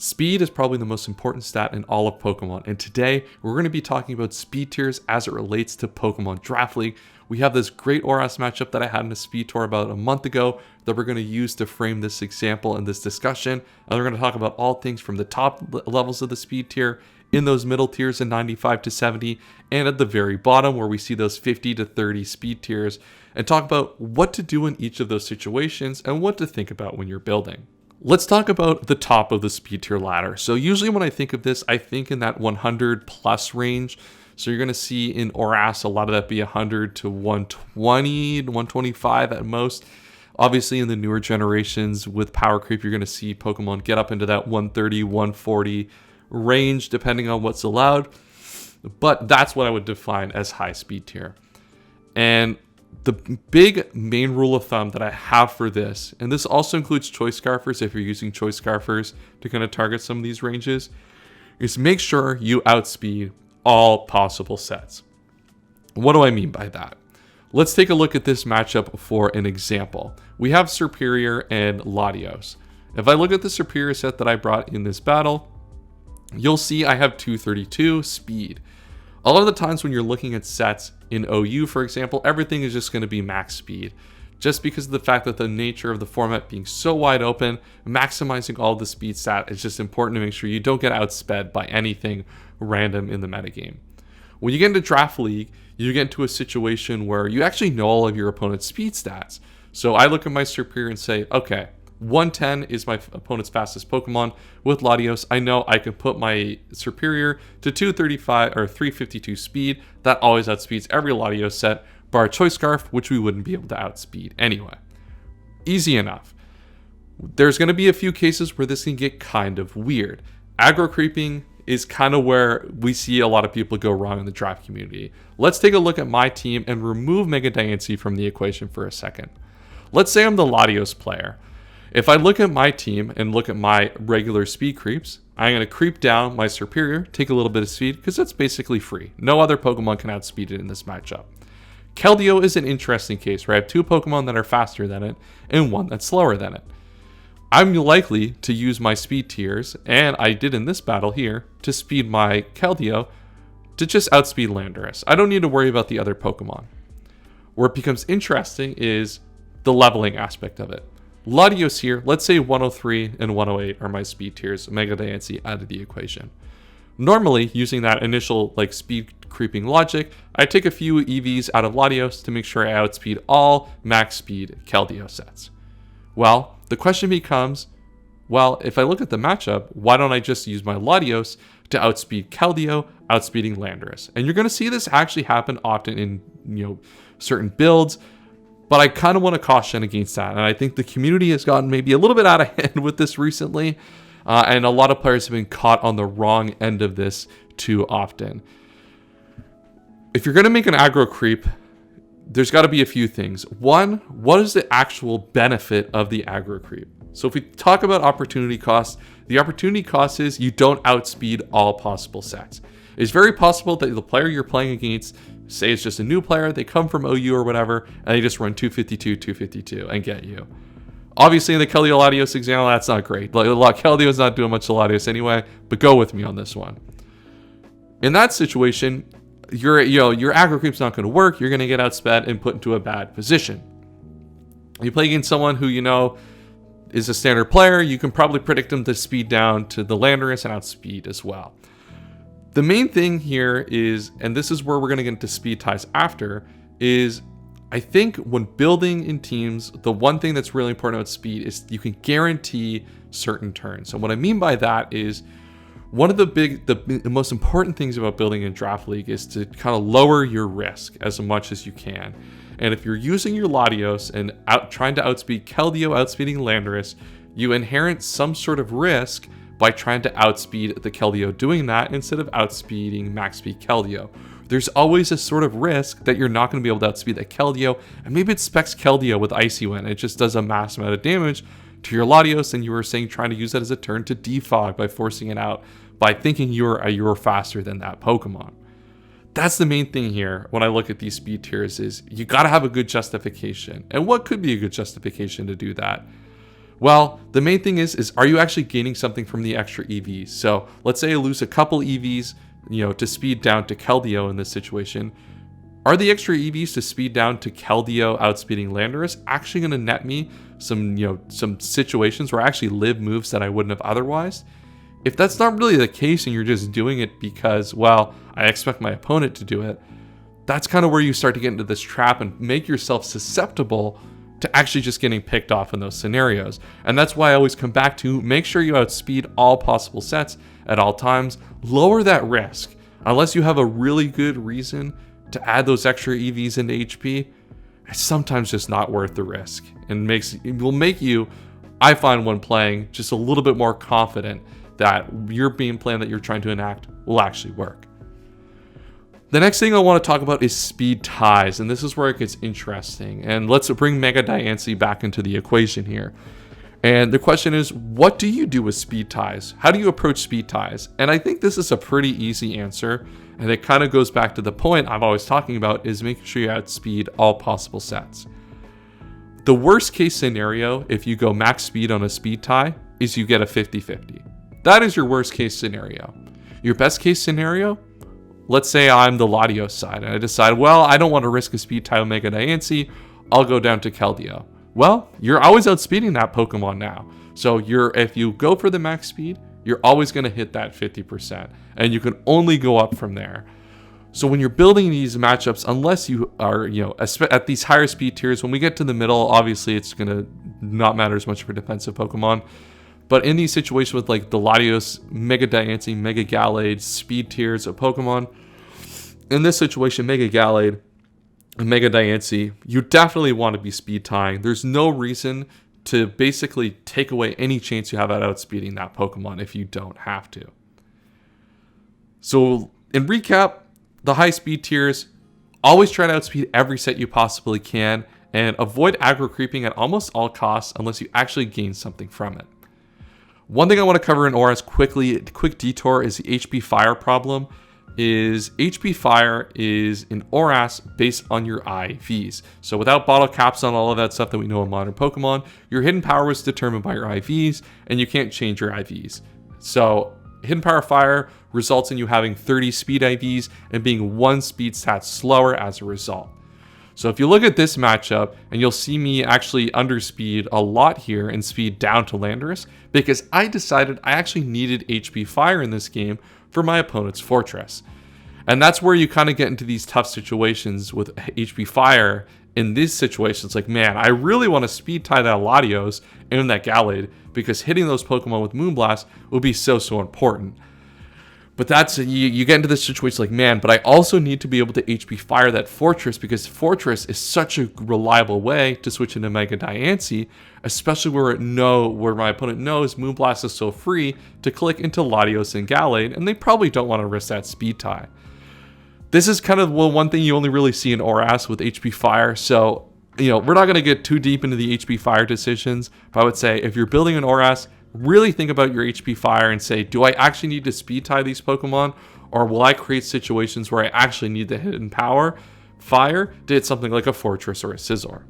Speed is probably the most important stat in all of Pokemon, and today we're going to be talking about speed tiers as it relates to Pokemon Draft League. We have this great ORAS matchup that I had in a speed tour about a month ago that we're going to use to frame this example and this discussion, and we're going to talk about all things from the top levels of the speed tier, in those middle tiers in 95 to 70, and at the very bottom where we see those 50 to 30 speed tiers, and talk about what to do in each of those situations and what to think about when you're building. Let's talk about the top of the speed tier ladder. So usually when I think of this, I think in that 100 plus range. So you're going to see in ORAS a lot of that be 100 to 120, 125 at most. Obviously in the newer generations with power creep, you're going to see Pokemon get up into that 130, 140 range depending on what's allowed. But that's what I would define as high speed tier. And the big main rule of thumb that I have for this, and this also includes choice scarfers if you're using choice scarfers to kind of target some of these ranges, is make sure you outspeed all possible sets. What do I mean by that? Let's take a look at this matchup for an example. We have Serperior and Latios. If I look at the Serperior set that I brought in this battle, you'll see I have 232 speed. A lot of the times when you're looking at sets in OU, for example, everything is just going to be max speed. Just because of the fact that the nature of the format being so wide open, maximizing all the speed stat is just important to make sure you don't get outsped by anything random in the metagame. When you get into Draft League, you get into a situation where you actually know all of your opponent's speed stats. So I look at my Serperior and say, okay, 110 is my opponent's fastest Pokemon. With Latios, I know I can put my Serperior to 235 or 352 speed. That always outspeeds every Latios set, bar Choice Scarf, which we wouldn't be able to outspeed anyway. Easy enough. There's going to be a few cases where this can get kind of weird. Aggro creeping is kind of where we see a lot of people go wrong in the draft community. Let's take a look at my team and remove Mega Diancie from the equation for a second. Let's say I'm the Latios player. If I look at my team and look at my regular speed creeps, I'm going to creep down my Serperior, take a little bit of speed, because that's basically free. No other Pokemon can outspeed it in this matchup. Keldeo is an interesting case where I have two Pokemon that are faster than it and one that's slower than it. I'm likely to use my speed tiers, and I did in this battle here, to speed my Keldeo to just outspeed Landorus. I don't need to worry about the other Pokemon. Where it becomes interesting is the leveling aspect of it. Latios here, let's say 103 and 108 are my speed tiers, Mega Diancie out of the equation. Normally, using that initial speed creeping logic, I take a few EVs out of Latios to make sure I outspeed all max speed Keldeo sets. Well, the question becomes, well, if I look at the matchup, why don't I just use my Latios to outspeed Keldeo, outspeeding Landorus? And you're going to see this actually happen often in certain builds, but I kind of want to caution against that. And I think the community has gotten maybe a little bit out of hand with this recently. And a lot of players have been caught on the wrong end of this too often. If you're going to make an aggro creep, there's got to be a few things. One, what is the actual benefit of the aggro creep? So if we talk about opportunity cost, the opportunity cost is you don't outspeed all possible sets. It's very possible that the player you're playing against, say it's just a new player, they come from OU or whatever, and they just run 252 and get you. Obviously, in the Keldeo Latios example, that's not great. Keldeo's not doing much to Latios anyway, but go with me on this one. In that situation, your aggro creep's not going to work. You're going to get outsped and put into a bad position. You play against someone who is a standard player, you can probably predict them to speed down to the Landorus and outspeed as well. The main thing here is, and this is where we're going to get into speed ties after, is I think when building in teams, the one thing that's really important about speed is you can guarantee certain turns. So what I mean by that is one of the most important things about building in Draft League is to kind of lower your risk as much as you can. And if you're using your Latios and trying to outspeed Keldeo, outspeeding Landorus, you inherit some sort of risk by trying to outspeed the Keldeo doing that instead of outspeeding max speed Keldeo. There's always a sort of risk that you're not going to be able to outspeed that Keldeo, and maybe it specs Keldeo with Icy Wind. It just does a mass amount of damage to your Latios, and you were saying trying to use that as a turn to defog by forcing it out, by thinking you're faster than that Pokemon. That's the main thing here when I look at these speed tiers is you got to have a good justification. And what could be a good justification to do that? Well, the main thing is are you actually gaining something from the extra EVs? So let's say I lose a couple EVs, to speed down to Keldeo in this situation. Are the extra EVs to speed down to Keldeo outspeeding Landorus actually going to net me some situations where I actually live moves that I wouldn't have otherwise? If that's not really the case and you're just doing it because, well, I expect my opponent to do it, that's kind of where you start to get into this trap and make yourself susceptible to actually just getting picked off in those scenarios. And that's why I always come back to make sure you outspeed all possible sets at all times. Lower that risk. Unless you have a really good reason to add those extra EVs into HP, it's sometimes just not worth the risk. And it will make you, I find when playing, just a little bit more confident that your game plan that you're trying to enact will actually work. The next thing I want to talk about is speed ties, and this is where it gets interesting. And let's bring Mega Diancie back into the equation here. And the question is, what do you do with speed ties? How do you approach speed ties? And I think this is a pretty easy answer, and it kind of goes back to the point I've always talking about, is making sure you outspeed all possible sets. The worst case scenario, if you go max speed on a speed tie, is you get a 50-50. That is your worst case scenario. Your best case scenario, let's say I'm the Latios side and I decide, well, I don't want to risk a speed tie with Mega Diancie, I'll go down to Keldeo. Well, you're always outspeeding that Pokemon now. So if you go for the max speed, you're always going to hit that 50%, and you can only go up from there. So when you're building these matchups, unless you are, at these higher speed tiers, when we get to the middle, obviously it's going to not matter as much for defensive Pokemon. But in these situations with like the Latios, Mega Diancie, Mega Gallade, speed tiers of Pokemon, in this situation, Mega Gallade and Mega Diancie, you definitely want to be speed tying. There's no reason to basically take away any chance you have at outspeeding that Pokemon if you don't have to. So in recap, the high speed tiers, always try to outspeed every set you possibly can and avoid aggro creeping at almost all costs unless you actually gain something from it. One thing I want to cover in ORAS quickly, quick detour, is the HP Fire problem. HP Fire is an ORAS based on your IVs. So without bottle caps on all of that stuff that we know in modern Pokemon, your hidden power was determined by your IVs, and you can't change your IVs. So Hidden Power Fire results in you having 30 speed IVs and being 1 speed stat slower as a result. So if you look at this matchup, and you'll see me actually underspeed a lot here and speed down to Landorus, because I decided I actually needed HP Fire in this game for my opponent's Fortress. And that's where you kind of get into these tough situations with HP Fire. In these situations, like, man, I really want to speed tie that Latios and that Gallade, because hitting those Pokemon with Moonblast would be so important. But that's, you get into this situation like, man, but I also need to be able to HP Fire that Fortress, because Fortress is such a reliable way to switch into Mega Diancie, especially where my opponent knows Moonblast is so free to click into Latios and Gallade, and they probably don't want to risk that speed tie. This is kind of one thing you only really see in ORAS with HP Fire, so we're not going to get too deep into the HP Fire decisions, but I would say if you're building an ORAS, really think about your HP Fire and say, do I actually need to speed tie these Pokemon, or will I create situations where I actually need the Hidden Power Fire to hit something like a Fortress or a Scizor?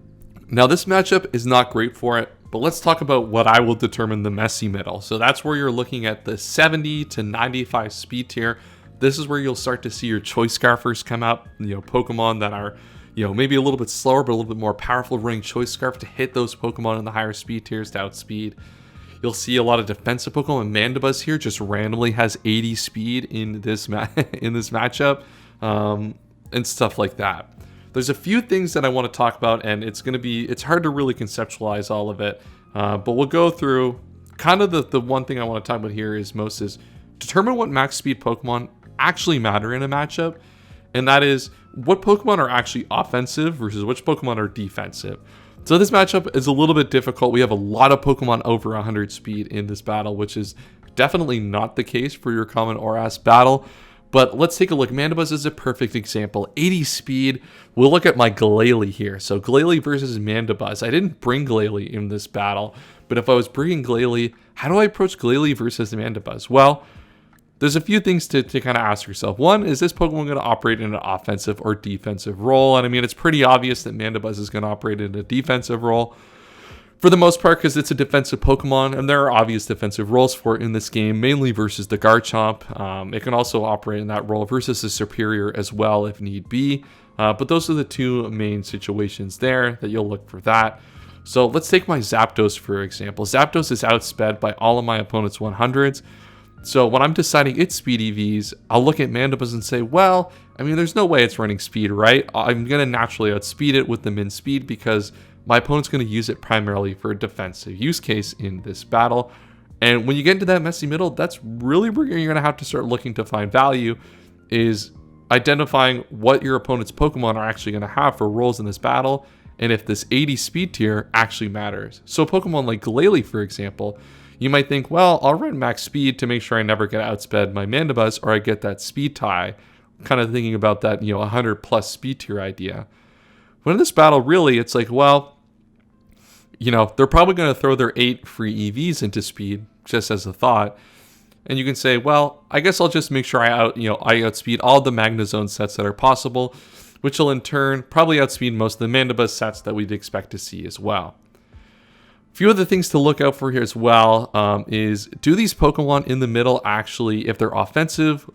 Now this matchup is not great for it, but let's talk about what I will determine the messy middle. So that's where you're looking at the 70 to 95 speed tier. This is where you'll start to see your Choice Scarfers come out, Pokemon that are, maybe a little bit slower, but a little bit more powerful, running Choice Scarf to hit those Pokemon in the higher speed tiers to outspeed. You'll see a lot of defensive Pokemon. Mandibuzz here just randomly has 80 speed in this matchup, and stuff like that. There's a few things that I want to talk about, and it's hard to really conceptualize all of it, but we'll go through kind of the one thing I want to talk about here is determine what max speed Pokemon actually matter in a matchup, and that is what Pokemon are actually offensive versus which Pokemon are defensive. So this matchup is a little bit difficult. We have a lot of Pokemon over 100 speed in this battle, which is definitely not the case for your common ORAS battle. But let's take a look. Mandibuzz is a perfect example. 80 speed. We'll look at my Glalie here. So Glalie versus Mandibuzz. I didn't bring Glalie in this battle, but if I was bringing Glalie, how do I approach Glalie versus Mandibuzz? Well, there's a few things to kind of ask yourself. One, is this Pokemon going to operate in an offensive or defensive role? And I mean, it's pretty obvious that Mandibuzz is going to operate in a defensive role. for the most part, because it's a defensive Pokemon, and there are obvious defensive roles for it in this game, mainly versus the Garchomp. It can also operate in that role versus the Superior as well if need be. But those are the two main situations there that you'll look for that. So let's take my Zapdos, for example. Zapdos is outsped by all of my opponent's 100s. So when I'm deciding its speed EVs, I'll look at Mandibuzz and say, well, I mean, there's no way it's running speed, right? I'm going to naturally outspeed it with the min speed because my opponent's going to use it primarily for a defensive use case in this battle. And when you get into that messy middle, that's really where you're going to have to start looking to find value, is identifying what your opponent's Pokemon are actually going to have for roles in this battle, and if this 80 speed tier actually matters. So a Pokemon like Glalie, for example, you might think, well, I'll run max speed to make sure I never get outsped by Mandibuzz or I get that speed tie, kind of thinking about that, 100 plus speed tier idea. But in this battle, really, it's like, well, they're probably going to throw their 8 free EVs into speed, just as a thought. And you can say, well, I guess I'll just make sure I outspeed all the Magnezone sets that are possible, which will in turn probably outspeed most of the Mandibuzz sets that we'd expect to see as well. A few other things to look out for here as well is, do these Pokemon in the middle actually, if they're offensive,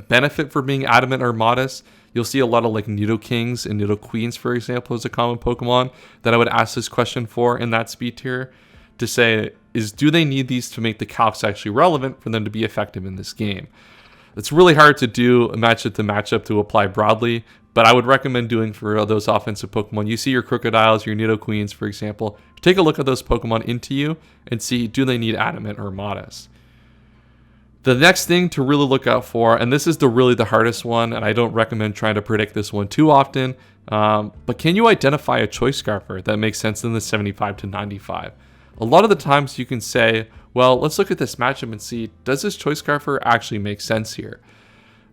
benefit from being Adamant or Modest? You'll see a lot of like Nidokings and Nidoqueens, for example, as a common Pokemon that I would ask this question for in that speed tier, to say, do they need these to make the calcs actually relevant for them to be effective in this game? It's really hard to do a matchup to matchup to apply broadly, but I would recommend doing for those offensive Pokemon. You see your Crocodiles, your Nidoqueens, for example, take a look at those Pokemon into you and see, do they need Adamant or Modest? The next thing to really look out for, and this is really the hardest one, and I don't recommend trying to predict this one too often, but can you identify a Choice Scarfer that makes sense in the 75 to 95? A lot of the times you can say, well, let's look at this matchup and see, does this Choice Scarfer actually make sense here?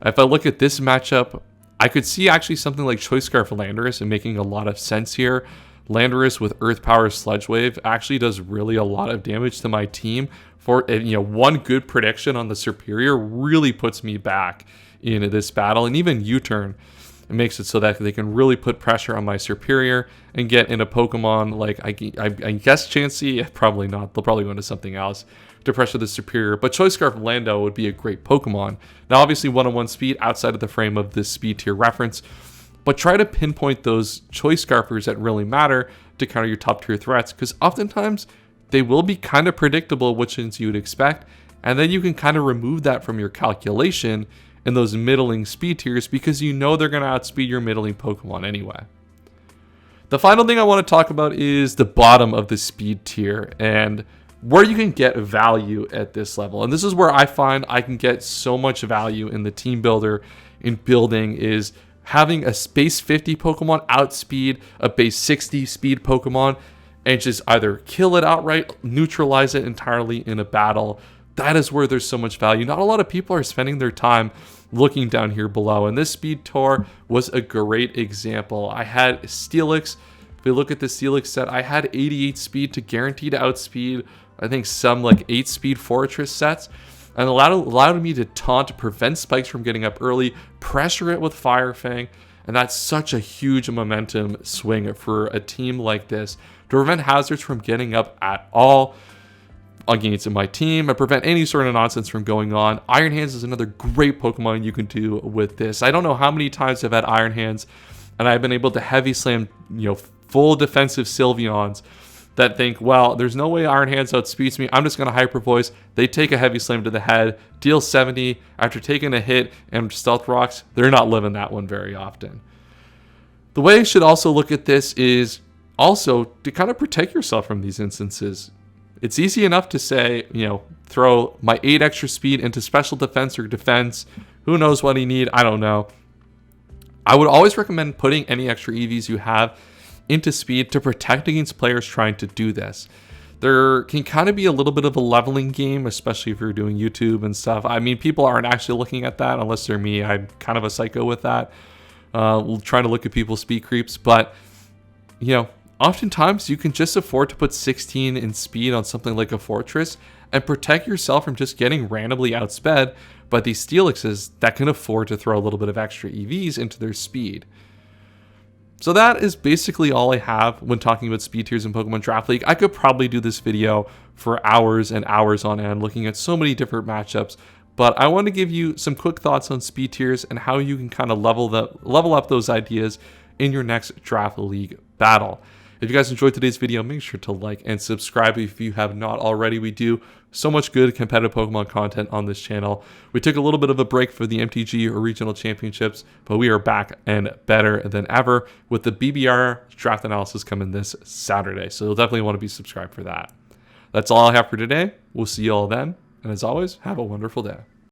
If I look at this matchup, I could see actually something like Choice Scarf Landorus and making a lot of sense here. Landorus with Earth Power Sludge Wave actually does really a lot of damage to my team. For one good prediction on the Superior really puts me back in this battle, and even U-turn, it makes it so that they can really put pressure on my Superior and get in a Pokemon like, I guess Chansey, probably not, they'll probably go into something else to pressure the Superior, but Choice Scarf Lando would be a great Pokemon. Now obviously 1-on-1 speed outside of the frame of this speed tier reference, but try to pinpoint those Choice Scarfers that really matter to counter your top tier threats, because oftentimes they will be kind of predictable, which ones you would expect, and then you can kind of remove that from your calculation in those middling speed tiers because you know they're going to outspeed your middling Pokemon anyway. The final thing I want to talk about is the bottom of the speed tier and where you can get value at this level. And this is where I find I can get so much value in the team builder in building, is having a base 50 Pokemon outspeed a base 60 speed Pokemon and just either kill it outright, neutralize it entirely in a battle. That is where there's so much value. Not a lot of people are spending their time looking down here below, and this speed tour was a great example. I had Steelix. If we look at the Steelix set, I had 88 speed to guarantee to outspeed, I think, some like 8 speed Fortress sets, and allowed me to taunt to prevent spikes from getting up early, pressure it with Fire Fang, and that's such a huge momentum swing for a team like this to prevent hazards from getting up at all against my team and prevent any sort of nonsense from going on. Iron Hands is another great Pokemon you can do with this. I don't know how many times I've had Iron Hands and I've been able to heavy slam, full defensive Sylveons that think, well, there's no way Iron Hands outspeeds me. I'm just going to Hyper Voice. They take a heavy slam to the head, deal 70 after taking a hit and Stealth Rocks. They're not living that one very often. The way you should also look at this is also to kind of protect yourself from these instances. It's easy enough to say, throw my 8 extra speed into special defense or defense. Who knows what you need? I don't know. I would always recommend putting any extra EVs you have into speed to protect against players trying to do this. There can kind of be a little bit of a leveling game, especially if you're doing YouTube and stuff. I mean, people aren't actually looking at that unless they're me. I'm kind of a psycho with that. We'll try to look at people's speed creeps, but oftentimes you can just afford to put 16 in speed on something like a Fortress and protect yourself from just getting randomly outsped by these Steelixes that can afford to throw a little bit of extra EVs into their speed. So that is basically all I have when talking about speed tiers in Pokemon Draft League. I could probably do this video for hours and hours on end looking at so many different matchups, but I want to give you some quick thoughts on speed tiers and how you can kind of level up those ideas in your next Draft League battle. If you guys enjoyed today's video, make sure to like and subscribe if you have not already. We do so much good competitive Pokemon content on this channel. We took a little bit of a break for the MTG or regional championships, but we are back and better than ever with the BBR draft analysis coming this Saturday. So you'll definitely want to be subscribed for that. That's all I have for today. We'll see you all then. And as always, have a wonderful day.